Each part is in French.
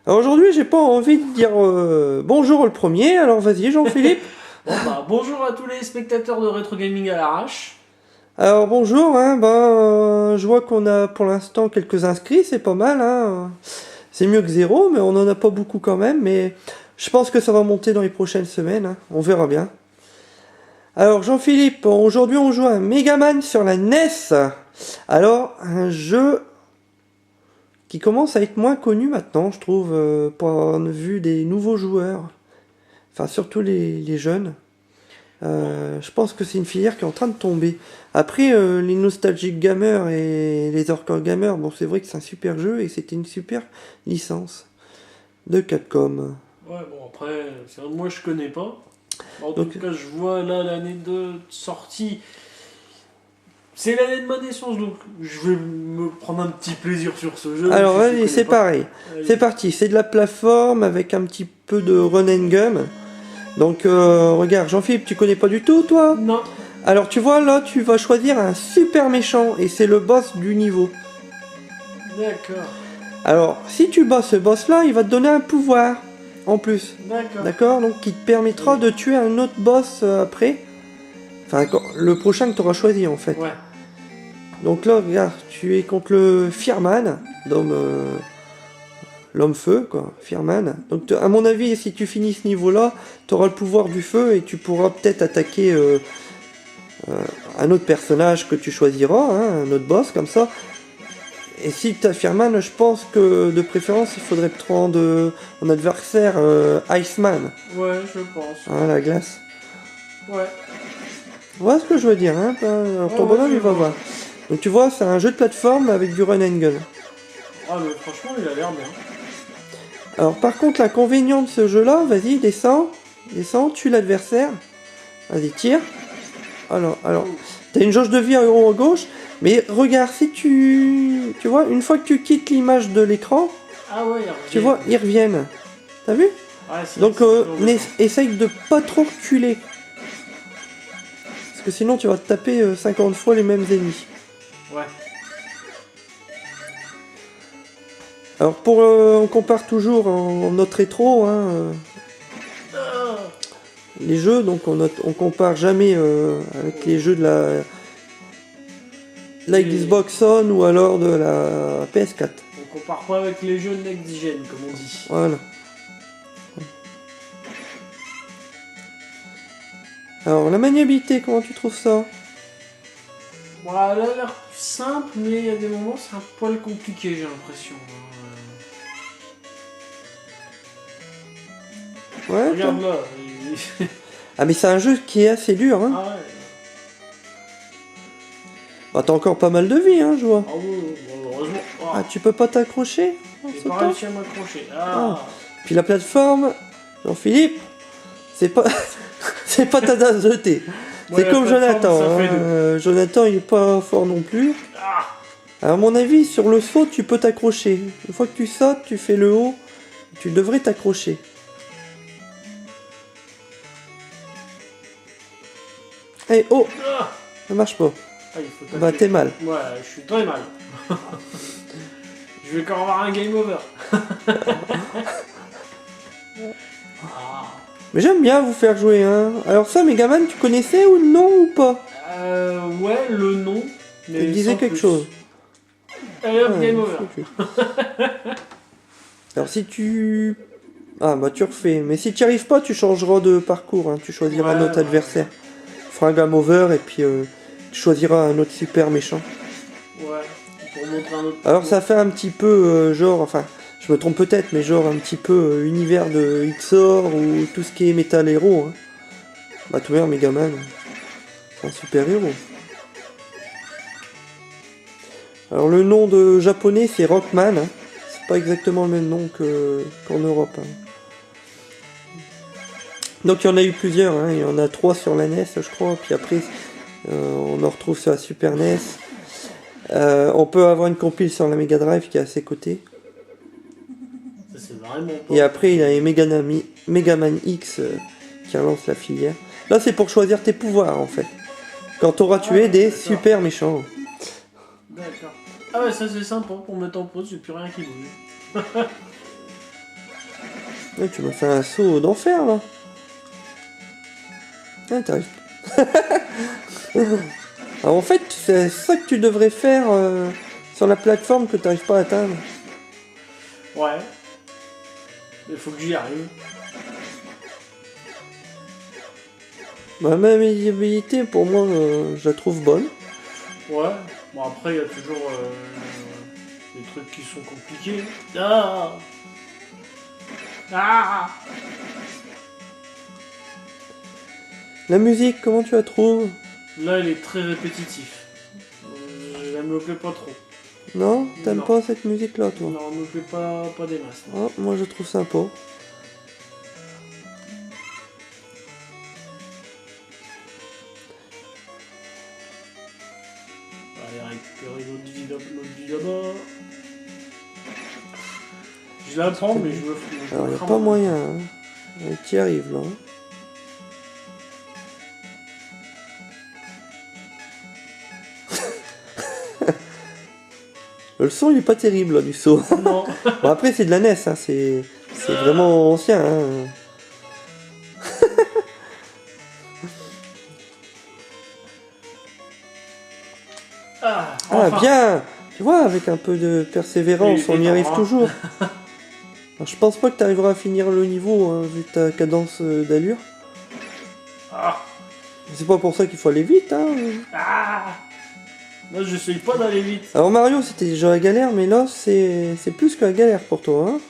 Alors aujourd'hui, j'ai pas envie de dire bonjour le premier, alors vas-y Jean-Philippe. Bon, bah, bonjour à tous les spectateurs de Retro Gaming à l'arrache. Alors bonjour, hein, je vois qu'on a pour l'instant quelques inscrits, c'est pas mal, hein. C'est mieux que zéro, mais on en a pas beaucoup quand même, mais je pense que ça va monter dans les prochaines semaines, hein. On verra bien. Alors Jean-Philippe, aujourd'hui on joue à Megaman sur la NES. Alors, un jeu qui commence à être moins connu maintenant, je trouve, point de vue des nouveaux joueurs. Enfin, surtout les jeunes. Je pense que c'est une filière qui est en train de tomber. Après, les nostalgic gamers et les hardcore gamers, bon, c'est vrai que c'est un super jeu et c'était une super licence de Capcom. Ouais, bon, après, moi je connais pas. En Donc, tout cas, je vois là l'année de sortie. C'est l'année de ma naissance, donc je vais me prendre un petit plaisir sur ce jeu. alors, même si je vas-y, connais c'est pas. pareil. Allez. C'est parti. C'est de la plateforme avec un petit peu de run and gun. Donc, regarde, Jean-Philippe, tu connais pas du tout, toi? Non. Alors, tu vois, là, tu vas choisir un super méchant et c'est le boss du niveau. D'accord. Alors, si tu bats ce boss-là, il va te donner un pouvoir en plus. D'accord. D'accord? Donc, qui te permettra de tuer un autre boss après. Enfin, le prochain que tu auras choisi en fait. Ouais. Donc là, regarde, tu es contre le Fireman, l'homme feu, quoi, Fireman. Donc, à mon avis, si tu finis ce niveau-là, tu auras le pouvoir du feu et tu pourras peut-être attaquer un autre personnage que tu choisiras, hein, un autre boss comme ça. Et si tu as Fireman, je pense que de préférence, il faudrait prendre en adversaire Iceman, Ouais, je pense. hein, la glace. Ouais. Voilà ce que je veux dire, hein. Alors, ton Ouais, bonhomme, je il va vois. voir. Donc tu vois, c'est un jeu de plateforme avec du run and gun. Ah, mais franchement, il a l'air bien. Alors par contre, l'inconvénient de ce jeu-là, vas-y, descends, tue l'adversaire. Vas-y, tire. Alors, t'as une jauge de vie en haut à gauche, mais regarde, si tu vois, une fois que tu quittes l'image de l'écran, Ah ouais, il tu vois, ils reviennent. T'as vu? Ouais, c'est Donc c'est essaye de pas trop reculer. Parce que sinon tu vas te taper 50 fois les mêmes ennemis. Ouais. Alors on compare toujours en notre rétro, hein, les jeux, donc on compare jamais avec les jeux de la Xbox One ou alors de la PS4. On compare pas avec les jeux next-gen, comme on dit. Voilà. Alors la maniabilité, comment tu trouves ça? Voilà, elle a l'air simple, mais il y a des moments c'est un poil compliqué, j'ai l'impression. Ouais. Regarde là. Ah mais c'est un jeu qui est assez dur, hein. Ah ouais. Bah t'as encore pas mal de vie, hein, je vois. Ah ouais, bon, heureusement. Ah tu peux pas t'accrocher en J'ai sautant? pas réussi à m'accrocher. Ah. Puis la plateforme, Jean-Philippe, c'est pas c'est pas ta tasse de thé. Ouais, C'est la comme plateforme, Jonathan, ça hein. fait deux. Jonathan il est pas fort non plus. Ah. Alors, à mon avis, sur le saut, tu peux t'accrocher. Une fois que tu sautes, tu fais le haut, tu devrais t'accrocher. Eh oh, Ah. ça marche pas. Ah, il faut taper. Bah t'es mal. Ouais, je suis très mal. Je vais encore avoir un game over. Ah. Mais j'aime bien vous faire jouer, hein. Alors ça, Megaman, tu connaissais ou non ou pas? Ouais, le nom. Mais Il disait sans quelque plus. chose. Allez hop, Ouais, game over. foutu. Alors si tu... Ah bah tu refais. Mais si tu n'y arrives pas, tu changeras de parcours, hein. Tu choisiras un autre Ouais. adversaire. Tu feras un game over et puis tu choisiras un autre super méchant. Ouais, pour montrer un autre. Alors ça fait un petit peu genre, enfin, je me trompe peut-être, mais genre un petit peu univers de XOR ou tout ce qui est Metal Hero. Hein. Bah tout bien, Megaman, c'est un super héros. Alors le nom de japonais c'est Rockman, hein. C'est pas exactement le même nom qu'en Europe. Hein. Donc il y en a eu plusieurs, hein. Il y en a 3 sur la NES je crois, puis après on en retrouve sur la Super NES. On peut avoir une compile sur la Mega Drive qui est à ses côtés. Ça, c'est vraiment pas. Et après, il y a les Megaman X qui relance la filière. Là, c'est pour choisir tes pouvoirs, en fait. Quand tu auras tué des d'accord. super méchants. D'accord. Ah ouais, ça c'est sympa pour mettre en pause, j'ai plus rien qui bouge. Ouais, tu m'as fait un saut d'enfer là. Ah, t'arrives. Alors en fait, c'est ça que tu devrais faire sur la plateforme que t'arrives pas à atteindre. Ouais. Il faut que j'y arrive. Ma maniabilité, pour moi, je la trouve bonne. Ouais. Bon, après, il y a toujours des trucs qui sont compliqués. Ah. Ah. La musique, comment tu la trouves? Là, elle est très répétitive. Elle me plaît pas trop. Non? T'aimes Non. pas cette musique-là, toi? Non, elle me plaît pas des masses. Non. Ah, moi, je trouve sympa. On va aller récupérer l'autre vie là-bas. Je la prends, mais je me fous. Alors, il n'y a pas moyen. Hein. Tu y arrives, là. Hein. Le son, il est pas terrible, là, du saut. Non. Bon, après, c'est de la NES, hein. C'est vraiment ancien, hein. Ah, Ah, enfin. bien! Tu vois, avec un peu de persévérance, on y arrive toujours. Alors, je pense pas que tu arriveras à finir le niveau, hein, vu ta cadence d'allure. Ah. C'est pas pour ça qu'il faut aller vite, hein. Ah. Là, j'essaye pas d'aller vite. Alors Mario, c'était déjà la galère, mais là, c'est plus que la galère pour toi, hein.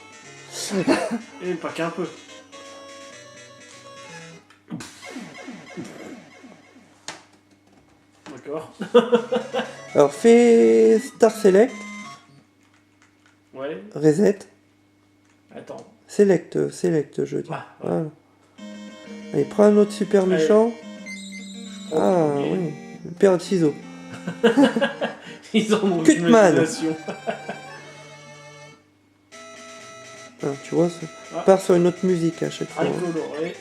Et pas qu'un peu. D'accord. Alors, fais Star Select, Ouais. Reset, Attends. Select, je dis. Ah, ouais. Voilà. Allez, prends un autre super Allez. méchant. Ah, Ok. oui, une paire de ciseaux. Ils en ont Cutman. l'imagination. Ah, tu vois, ça Ah. part sur une autre musique à chaque fois. Hein. Coloré.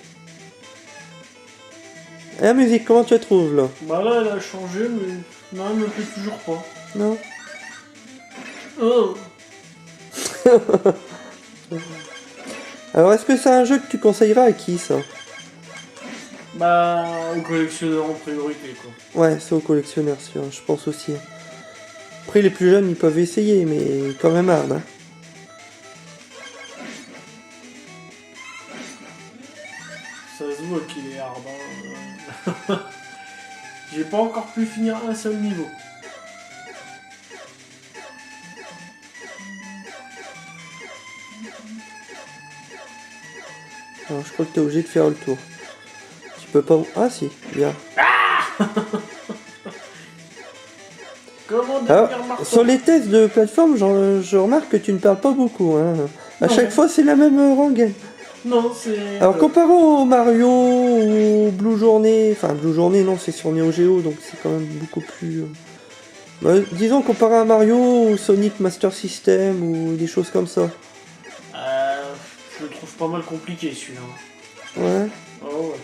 Et la musique, comment tu la trouves, là? Bah là, elle a changé, mais non, elle me plaît toujours pas. Non? Oh. Alors, est-ce que c'est un jeu que tu conseillerais à qui, ça? Bah, aux collectionneurs en priorité, quoi. Ouais, c'est aux collectionneurs, je pense aussi. Après, les plus jeunes, ils peuvent essayer, mais quand même hard, hein. Ça se voit qu'il est hard. Hein. J'ai pas encore pu finir un seul niveau. Alors, je crois que t'es obligé de faire le tour. Tu peux pas... Ah, si, bien. Comment Alors, devenir marteau? sur les tests de plateforme, je remarque que tu ne parles pas beaucoup, hein. À Non. chaque fois, c'est la même rengaine. Non, c'est... Alors, comparons au Mario, au Blue Journey... Enfin, Blue Journey, non, c'est sur Neo Geo, donc c'est quand même beaucoup plus... Bah, disons, comparé à Mario, ou Sonic Master System, ou des choses comme ça. Je le trouve pas mal compliqué, celui-là. Ouais. Oh, ouais.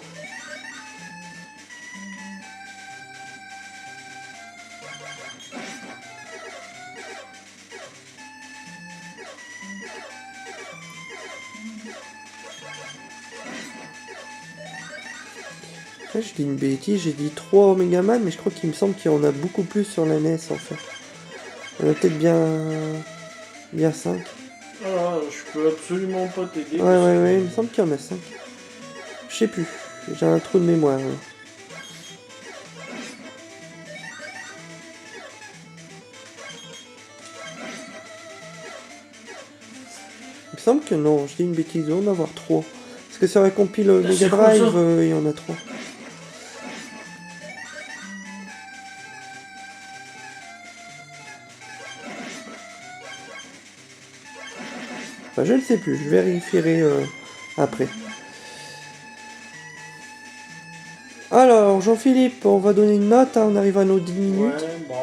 Là, je dis une bêtise, j'ai dit 3 Omega Man, mais je crois qu'il me semble qu'il y en a beaucoup plus sur la NES, en fait. Il y en a peut-être bien 5. Ah, je peux absolument pas t'aider. Ouais, il me semble qu'il y en a 5. Je sais plus, j'ai un trou de mémoire. Ouais. Il me semble que non, je dis une bêtise, il doit en avoir 3. Parce que sur la compile Mega Drive, il y en a 3. Enfin, je ne sais plus, je vérifierai après. Alors, Jean-Philippe, on va donner une note, hein, on arrive à nos 10 minutes. Ouais, bah...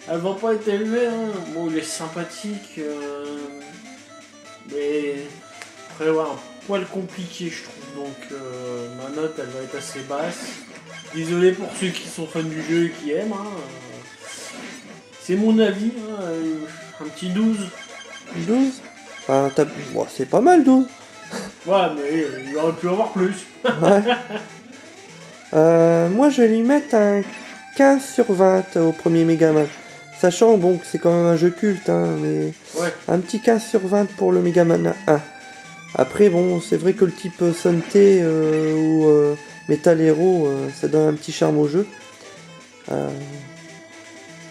Elle va pas être élevée, hein. Bon, il est sympathique, mais... Après, ouais, un poil compliqué, je trouve. Donc, ma note, elle va être assez basse. Désolé pour ceux qui sont fans du jeu et qui aiment, hein. C'est mon avis, hein. Un petit 12. 12. Enfin, bon, c'est pas mal 12. Ouais, mais il aurait pu avoir plus. Ouais. Moi, je vais lui mettre un 15 sur 20 au premier Megaman. Sachant, bon, que c'est quand même un jeu culte, hein, mais Ouais. un petit 15 sur 20 pour le Megaman 1. Après, bon, c'est vrai que le type Sunté ou Metal Hero, ça donne un petit charme au jeu.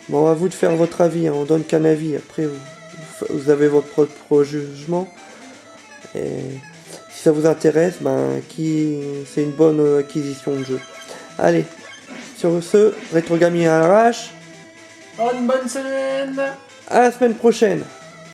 Bon, à vous de faire votre avis, hein, on donne qu'un avis. Après, vous avez votre propre jugement. Et si ça vous intéresse, ben, c'est une bonne acquisition de jeu. Allez, sur ce, Rétro Gaming à l'arrache. Bonne semaine. À la semaine prochaine.